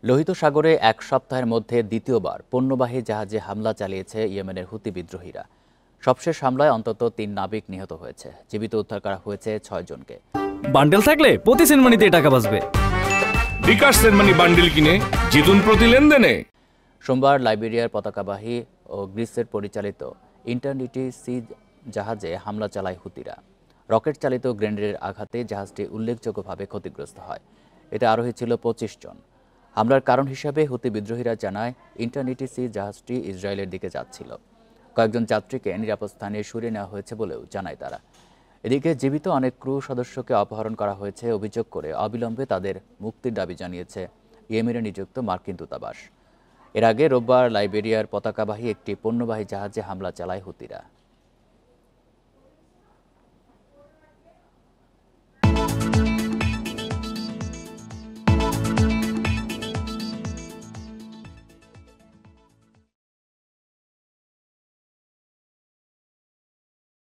লোহিত সাগরে এক সপ্তাহের মধ্যে দ্বিতীয়বার পণ্যবাহী জাহাজে হামলা চালিয়েছে ইয়েমেনের হুতি বিদ্রোহীরা। সবশেষ হামলায় অন্তত ৩ নাবিক নিহত হয়েছে। জীবিত উদ্ধার করা হয়েছে ৬ জনকে। বান্ডেল থাকলে প্রতি সেনমানিতে টাকা বাঁচবে। বিকাশ সেনমানি বান্ডেল কিনে জিতুন প্রতি লেনদেনে। সোমবার লাইবেরিয়ার পতাকাবাহী ও গ্রিসের পরিচালিত ইন্টারনিটি সি জাহাজে হামলা চালায় হুতিরা। রকেট চালিত গ্রেনেডের আঘাতে জাহাজটি উল্লেখযোগ্যভাবে ক্ষতিগ্রস্ত হয়। এতে আরোহী ছিল ২৫ জন। হামলার কারণ হিসাবে হুতি বিদ্রোহীরা জানায়, ইন্টারনিটি সি জাহাজটি ইসরায়েলের দিকে যাচ্ছিল। কয়েকজন যাত্রীকে নিরাপদ স্থানে সরিয়ে নেওয়া হয়েছে বলেও জানায় তারা। এদিকে জীবিত অনেক ক্রু সদস্যকে অপহরণ করা হয়েছে অভিযোগ করে অবিলম্বে তাদের মুক্তির দাবি জানিয়েছে ইয়েমেনে নিযুক্ত মার্কিন দূতাবাস। এর আগে রোববার লাইবেরিয়ার পতাকাবাহী একটি পণ্যবাহী জাহাজে হামলা চালায় হুতিরা।